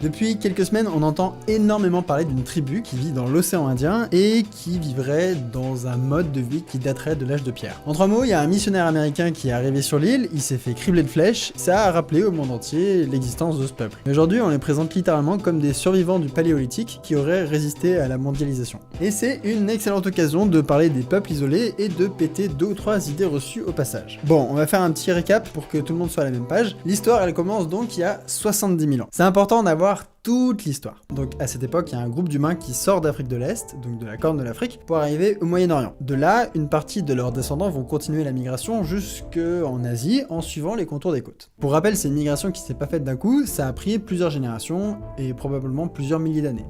Depuis quelques semaines, on entend énormément parler d'une tribu qui vit dans l'océan Indien et qui vivrait dans un mode de vie qui daterait de l'âge de pierre. En 3 mots, il y a un missionnaire américain qui est arrivé sur l'île, il s'est fait cribler de flèches, ça a rappelé au monde entier l'existence de ce peuple. Mais aujourd'hui, on les présente littéralement comme des survivants du paléolithique qui auraient résisté à la mondialisation. Et c'est une excellente occasion de parler des peuples isolés et de péter 2 ou 3 idées reçues au passage. Bon, on va faire un petit récap pour que tout le monde soit à la même page. L'histoire, elle commence donc il y a 70 000 ans. C'est important d'avoir toute l'histoire. Donc à cette époque, il y a un groupe d'humains qui sort d'Afrique de l'Est, donc de la Corne de l'Afrique, pour arriver au Moyen-Orient. De là, une partie de leurs descendants vont continuer la migration jusqu'en Asie en suivant les contours des côtes. Pour rappel, c'est une migration qui s'est pas faite d'un coup, ça a pris plusieurs générations et probablement plusieurs milliers d'années.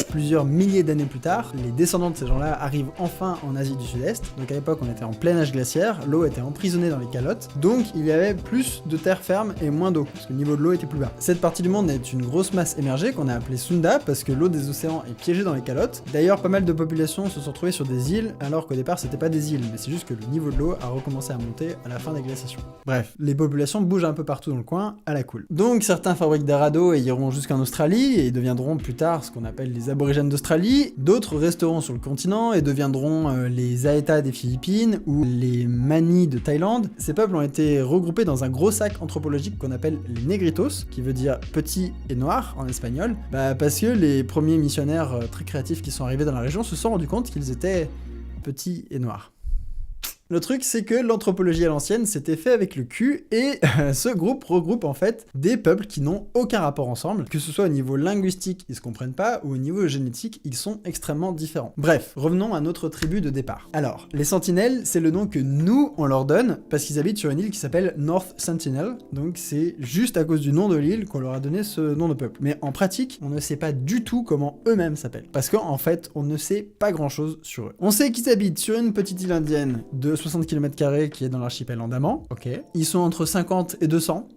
Plusieurs milliers d'années plus tard, les descendants de ces gens-là arrivent enfin en Asie du Sud-Est. Donc à l'époque, on était en plein âge glaciaire, l'eau était emprisonnée dans les calottes, donc il y avait plus de terre ferme et moins d'eau, parce que le niveau de l'eau était plus bas. Cette partie du monde est une grosse masse émergée qu'on a appelée Sunda, parce que l'eau des océans est piégée dans les calottes. D'ailleurs, pas mal de populations se sont retrouvées sur des îles, alors qu'au départ, c'était pas des îles, mais c'est juste que le niveau de l'eau a recommencé à monter à la fin des glaciations. Bref, les populations bougent un peu partout dans le coin, à la cool. Donc certains fabriquent des radeaux et iront jusqu'en Australie, et deviendront plus tard ce qu'on appelle les aborigènes d'Australie. D'autres resteront sur le continent et deviendront les Aeta des Philippines ou les Mani de Thaïlande. Ces peuples ont été regroupés dans un gros sac anthropologique qu'on appelle les Negritos, qui veut dire petit et noir en espagnol, parce que les premiers missionnaires très créatifs qui sont arrivés dans la région se sont rendus compte qu'ils étaient petits et noirs. Le truc, c'est que l'anthropologie à l'ancienne s'était fait avec le cul, et ce groupe regroupe en fait des peuples qui n'ont aucun rapport ensemble, que ce soit au niveau linguistique, ils se comprennent pas, ou au niveau génétique, ils sont extrêmement différents. Bref, revenons à notre tribu de départ. Alors, les Sentinelles, c'est le nom que nous, on leur donne, parce qu'ils habitent sur une île qui s'appelle North Sentinel, donc c'est juste à cause du nom de l'île qu'on leur a donné ce nom de peuple. Mais en pratique, on ne sait pas du tout comment eux-mêmes s'appellent, parce qu'en fait, on ne sait pas grand-chose sur eux. On sait qu'ils habitent sur une petite île indienne de 60 km² qui est dans l'archipel Andaman, ok. Ils sont entre 50 et 200,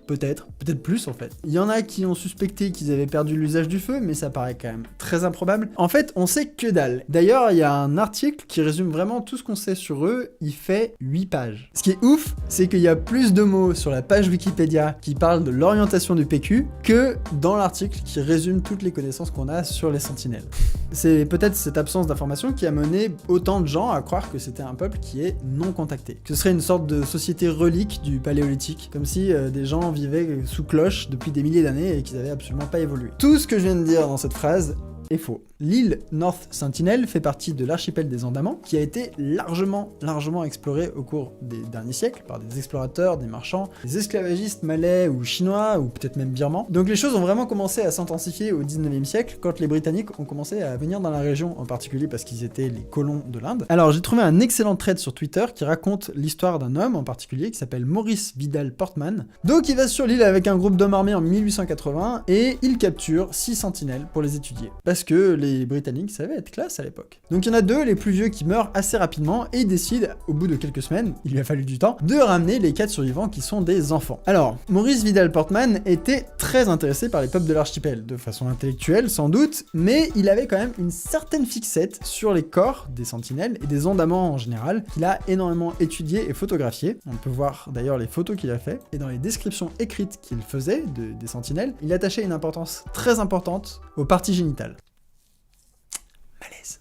peut-être plus en fait. Il y en a qui ont suspecté qu'ils avaient perdu l'usage du feu, mais ça paraît quand même très improbable. En fait, on sait que dalle. D'ailleurs, il y a un article qui résume vraiment tout ce qu'on sait sur eux, il fait 8 pages. Ce qui est ouf, c'est qu'il y a plus de mots sur la page Wikipédia qui parlent de l'orientation du PQ que dans l'article qui résume toutes les connaissances qu'on a sur les Sentinelles. C'est peut-être cette absence d'information qui a mené autant de gens à croire que c'était un peuple qui est non contacté. Que ce serait une sorte de société relique du paléolithique, comme si des gens vivaient sous cloche depuis des milliers d'années et qu'ils avaient absolument pas évolué. Tout ce que je viens de dire dans cette phrase est faux. L'île North Sentinel fait partie de l'archipel des Andamans, qui a été largement exploré au cours des derniers siècles par des explorateurs, des marchands, des esclavagistes malais ou chinois, ou peut-être même birmans. Donc les choses ont vraiment commencé à s'intensifier au 19e siècle, quand les Britanniques ont commencé à venir dans la région, en particulier parce qu'ils étaient les colons de l'Inde. Alors j'ai trouvé un excellent thread sur Twitter qui raconte l'histoire d'un homme en particulier qui s'appelle Maurice Vidal Portman. Donc il va sur l'île avec un groupe d'hommes armés en 1880 et il capture 6 sentinelles pour les étudier. Parce que les Britanniques savaient être classe à l'époque. Donc il y en a 2, les plus vieux, qui meurent assez rapidement et ils décident, au bout de quelques semaines, il lui a fallu du temps, de ramener les 4 survivants qui sont des enfants. Alors, Maurice Vidal Portman était très intéressé par les peuples de l'archipel, de façon intellectuelle sans doute, mais il avait quand même une certaine fixette sur les corps des sentinelles et des Andamans en général, qu'il a énormément étudié et photographié. On peut voir d'ailleurs les photos qu'il a fait, et dans les descriptions écrites qu'il faisait des sentinelles, il attachait une importance très importante aux parties génitales.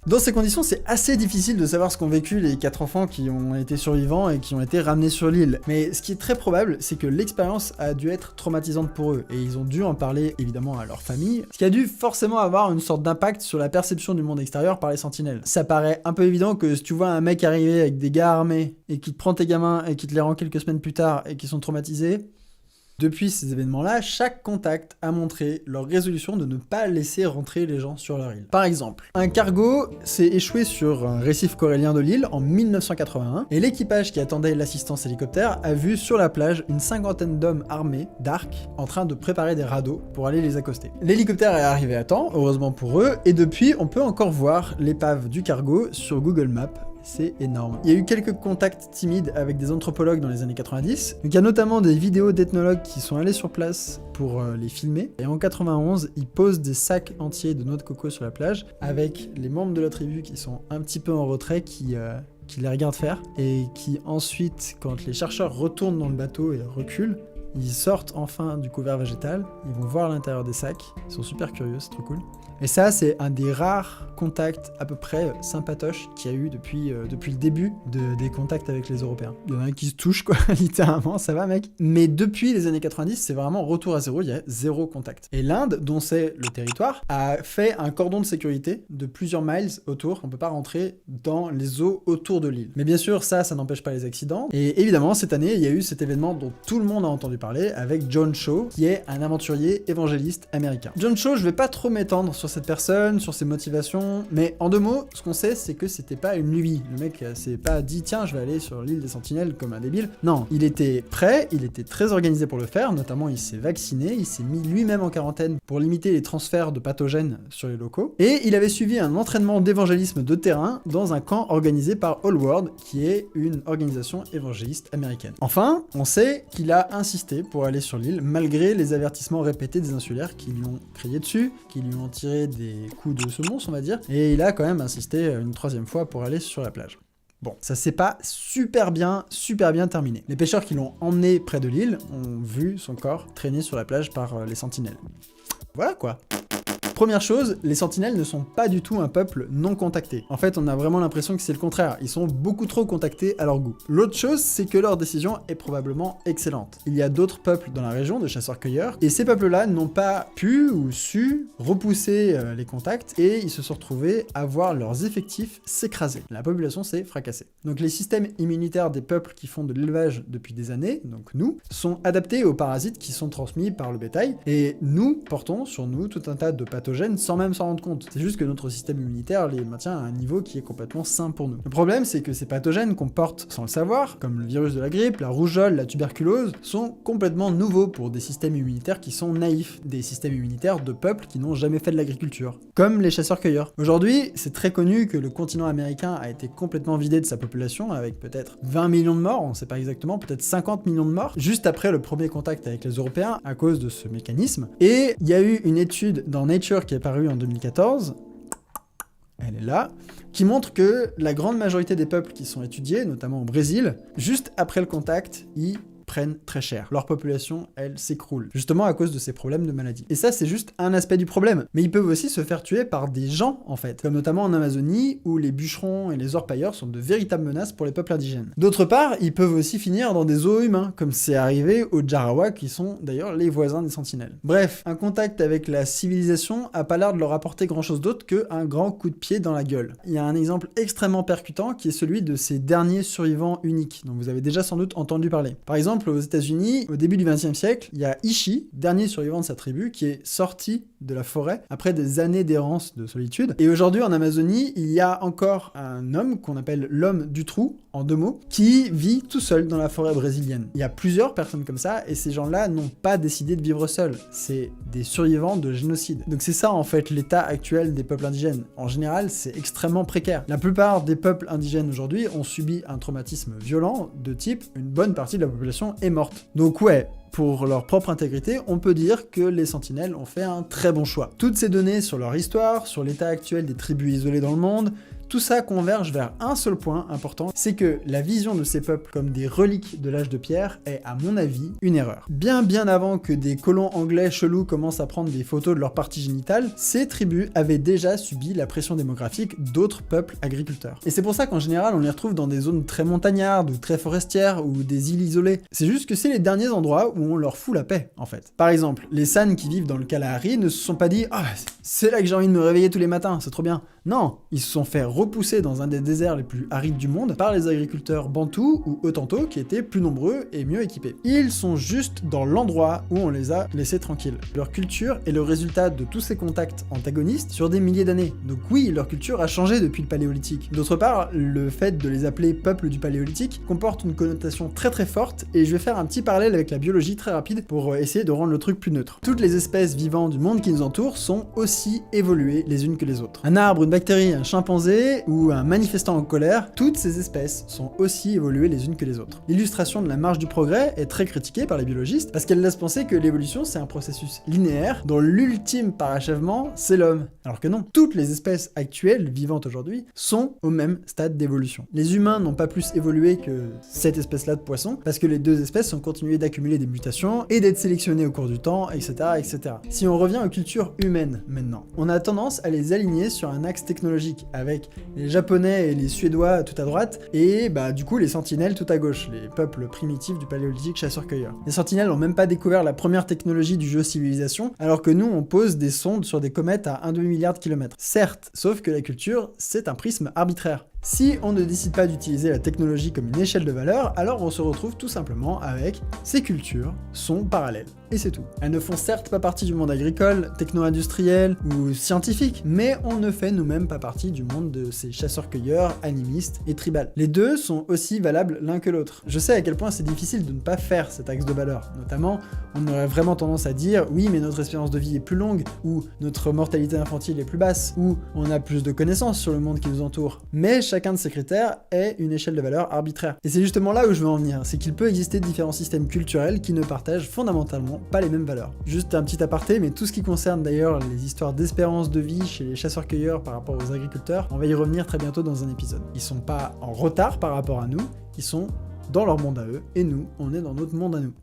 Dans ces conditions, c'est assez difficile de savoir ce qu'ont vécu les 4 enfants qui ont été survivants et qui ont été ramenés sur l'île. Mais ce qui est très probable, c'est que l'expérience a dû être traumatisante pour eux, et ils ont dû en parler évidemment à leur famille, ce qui a dû forcément avoir une sorte d'impact sur la perception du monde extérieur par les sentinelles. Ça paraît un peu évident que si tu vois un mec arriver avec des gars armés, et qui te prend tes gamins, et qui te les rend quelques semaines plus tard, et qui sont traumatisés, depuis ces événements-là, chaque contact a montré leur résolution de ne pas laisser rentrer les gens sur leur île. Par exemple, un cargo s'est échoué sur un récif corallien de l'île en 1981, et l'équipage qui attendait l'assistance hélicoptère a vu sur la plage une 50aine d'hommes armés d'arcs en train de préparer des radeaux pour aller les accoster. L'hélicoptère est arrivé à temps, heureusement pour eux, et depuis, on peut encore voir l'épave du cargo sur Google Maps. C'est énorme. Il y a eu quelques contacts timides avec des anthropologues dans les années 90. Donc il y a notamment des vidéos d'ethnologues qui sont allés sur place pour les filmer. Et en 91, ils posent des sacs entiers de noix de coco sur la plage avec les membres de la tribu qui sont un petit peu en retrait, qui les regardent faire et qui ensuite, quand les chercheurs retournent dans le bateau et reculent, ils sortent enfin du couvert végétal, ils vont voir l'intérieur des sacs, ils sont super curieux, c'est trop cool. Et ça, c'est un des rares contacts à peu près sympatoches qu'il y a eu depuis le début des contacts avec les Européens. Il y en a qui se touchent, quoi, littéralement, ça va mec. Mais depuis les années 90, c'est vraiment retour à zéro, il y a zéro contact. Et l'Inde, dont c'est le territoire, a fait un cordon de sécurité de plusieurs miles autour. On peut pas rentrer dans les eaux autour de l'île. Mais bien sûr, ça n'empêche pas les accidents. Et évidemment, cette année, il y a eu cet événement dont tout le monde a entendu parler avec John Shaw, qui est un aventurier évangéliste américain. John Shaw, je vais pas trop m'étendre sur cette personne, sur ses motivations, mais en 2 mots, ce qu'on sait, c'est que c'était pas une lubie. Le mec s'est pas dit, tiens, je vais aller sur l'île des Sentinelles comme un débile. Non, il était prêt, il était très organisé pour le faire, notamment il s'est vacciné, il s'est mis lui-même en quarantaine pour limiter les transferts de pathogènes sur les locaux, et il avait suivi un entraînement d'évangélisme de terrain dans un camp organisé par All World, qui est une organisation évangéliste américaine. Enfin, on sait qu'il a insisté pour aller sur l'île, malgré les avertissements répétés des insulaires qui lui ont crié dessus, qui lui ont tiré des coups de semonce, on va dire, et il a quand même insisté une 3e fois pour aller sur la plage. Bon, ça s'est pas super bien terminé. Les pêcheurs qui l'ont emmené près de l'île ont vu son corps traîner sur la plage par les sentinelles. Voilà quoi. Première chose, les sentinelles ne sont pas du tout un peuple non contacté. En fait, on a vraiment l'impression que c'est le contraire. Ils sont beaucoup trop contactés à leur goût. L'autre chose, c'est que leur décision est probablement excellente. Il y a d'autres peuples dans la région de chasseurs-cueilleurs, et ces peuples-là n'ont pas pu ou su repousser les contacts, et ils se sont retrouvés à voir leurs effectifs s'écraser. La population s'est fracassée. Donc les systèmes immunitaires des peuples qui font de l'élevage depuis des années, donc nous, sont adaptés aux parasites qui sont transmis par le bétail, et nous portons sur nous tout un tas de pathogènes sans même s'en rendre compte. C'est juste que notre système immunitaire les maintient à un niveau qui est complètement sain pour nous. Le problème, c'est que ces pathogènes qu'on porte sans le savoir, comme le virus de la grippe, la rougeole, la tuberculose, sont complètement nouveaux pour des systèmes immunitaires qui sont naïfs, des systèmes immunitaires de peuples qui n'ont jamais fait de l'agriculture, comme les chasseurs-cueilleurs. Aujourd'hui, c'est très connu que le continent américain a été complètement vidé de sa population, avec peut-être 20 millions de morts, on sait pas exactement, peut-être 50 millions de morts, juste après le premier contact avec les Européens, à cause de ce mécanisme. Et il y a eu une étude dans Nature qui est parue en 2014, elle est là, qui montre que la grande majorité des peuples qui sont étudiés, notamment au Brésil, juste après le contact, ils prennent très cher. Leur population, elle, s'écroule, justement à cause de ces problèmes de maladie. Et ça, c'est juste un aspect du problème. Mais ils peuvent aussi se faire tuer par des gens, en fait, comme notamment en Amazonie, où les bûcherons et les orpailleurs sont de véritables menaces pour les peuples indigènes. D'autre part, ils peuvent aussi finir dans des zoos humains, comme c'est arrivé aux Jarawak, qui sont d'ailleurs les voisins des sentinelles. Bref, un contact avec la civilisation a pas l'air de leur apporter grand-chose d'autre qu'un grand coup de pied dans la gueule. Il y a un exemple extrêmement percutant qui est celui de ces derniers survivants uniques, dont vous avez déjà sans doute entendu parler. Par exemple, aux États-Unis, au début du XXe siècle, il y a Ishi, dernier survivant de sa tribu, qui est sorti de la forêt après des années d'errance de solitude. Et aujourd'hui, en Amazonie, il y a encore un homme qu'on appelle l'homme du trou, en 2 mots, qui vit tout seul dans la forêt brésilienne. Il y a plusieurs personnes comme ça, et ces gens-là n'ont pas décidé de vivre seuls. C'est des survivants de génocide. Donc c'est ça, en fait, l'état actuel des peuples indigènes. En général, c'est extrêmement précaire. La plupart des peuples indigènes aujourd'hui ont subi un traumatisme violent de type une bonne partie de la population est morte. Donc ouais, pour leur propre intégrité, on peut dire que les sentinelles ont fait un très bon choix. Toutes ces données sur leur histoire, sur l'état actuel des tribus isolées dans le monde, tout ça converge vers un seul point important, c'est que la vision de ces peuples comme des reliques de l'âge de pierre est, à mon avis, une erreur. Bien avant que des colons anglais chelous commencent à prendre des photos de leurs parties génitales, ces tribus avaient déjà subi la pression démographique d'autres peuples agriculteurs. Et c'est pour ça qu'en général, on les retrouve dans des zones très montagnardes ou très forestières ou des îles isolées. C'est juste que c'est les derniers endroits où on leur fout la paix, en fait. Par exemple, les San qui vivent dans le Kalahari ne se sont pas dit « Ah, c'est là que j'ai envie de me réveiller tous les matins, c'est trop bien ». Non, ils se sont fait repousser dans un des déserts les plus arides du monde par les agriculteurs bantous ou Otanto qui étaient plus nombreux et mieux équipés. Ils sont juste dans l'endroit où on les a laissés tranquilles. Leur culture est le résultat de tous ces contacts antagonistes sur des milliers d'années. Donc oui, leur culture a changé depuis le Paléolithique. D'autre part, le fait de les appeler peuples du Paléolithique comporte une connotation très forte et je vais faire un petit parallèle avec la biologie très rapide pour essayer de rendre le truc plus neutre. Toutes les espèces vivantes du monde qui nous entoure sont aussi évoluées les unes que les autres. Un arbre, une bactérie, un chimpanzé, ouvrier ou un manifestant en colère, toutes ces espèces sont aussi évoluées les unes que les autres. L'illustration de la marche du progrès est très critiquée par les biologistes parce qu'elle laisse penser que l'évolution c'est un processus linéaire dont l'ultime parachèvement c'est l'homme. Alors que non, toutes les espèces actuelles vivantes aujourd'hui sont au même stade d'évolution. Les humains n'ont pas plus évolué que cette espèce-là de poisson parce que les deux espèces ont continué d'accumuler des mutations et d'être sélectionnées au cours du temps, etc., etc. Si on revient aux cultures humaines maintenant, on a tendance à les aligner sur un axe technologique avec les Japonais et les Suédois tout à droite et du coup les sentinelles tout à gauche, les peuples primitifs du paléolithique chasseurs-cueilleurs. Les sentinelles n'ont même pas découvert la première technologie du jeu civilisation alors que nous on pose des sondes sur des comètes à 1,2 milliard de kilomètres. Certes, sauf que la culture c'est un prisme arbitraire. Si on ne décide pas d'utiliser la technologie comme une échelle de valeur, alors on se retrouve tout simplement avec ces cultures sont parallèles. Et c'est tout. Elles ne font certes pas partie du monde agricole, techno-industriel ou scientifique, mais on ne fait nous-mêmes pas partie du monde de ces chasseurs-cueilleurs, animistes et tribal. Les deux sont aussi valables l'un que l'autre. Je sais à quel point c'est difficile de ne pas faire cet axe de valeur. Notamment, on aurait vraiment tendance à dire oui mais notre espérance de vie est plus longue, ou notre mortalité infantile est plus basse, ou on a plus de connaissances sur le monde qui nous entoure. Mais chacun de ces critères est une échelle de valeur arbitraire. Et c'est justement là où je veux en venir, c'est qu'il peut exister différents systèmes culturels qui ne partagent fondamentalement pas les mêmes valeurs. Juste un petit aparté, mais tout ce qui concerne d'ailleurs les histoires d'espérance de vie chez les chasseurs-cueilleurs par rapport aux agriculteurs, on va y revenir très bientôt dans un épisode. Ils sont pas en retard par rapport à nous, ils sont dans leur monde à eux, et nous, on est dans notre monde à nous.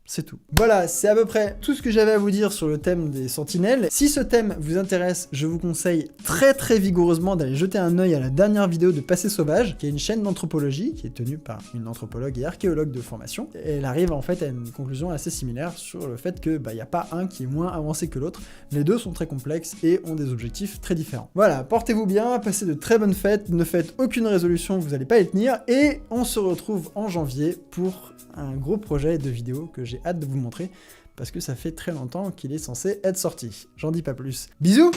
C'est tout. Voilà, c'est à peu près tout ce que j'avais à vous dire sur le thème des sentinelles. Si ce thème vous intéresse, je vous conseille très vigoureusement d'aller jeter un œil à la dernière vidéo de Passé Sauvage, qui est une chaîne d'anthropologie qui est tenue par une anthropologue et archéologue de formation. Et elle arrive en fait à une conclusion assez similaire sur le fait que y a pas un qui est moins avancé que l'autre. Les deux sont très complexes et ont des objectifs très différents. Voilà, portez-vous bien, passez de très bonnes fêtes, ne faites aucune résolution, vous n'allez pas y tenir, et on se retrouve en janvier pour un gros projet de vidéo que j'ai hâte de vous montrer parce que ça fait très longtemps qu'il est censé être sorti. J'en dis pas plus. Bisous!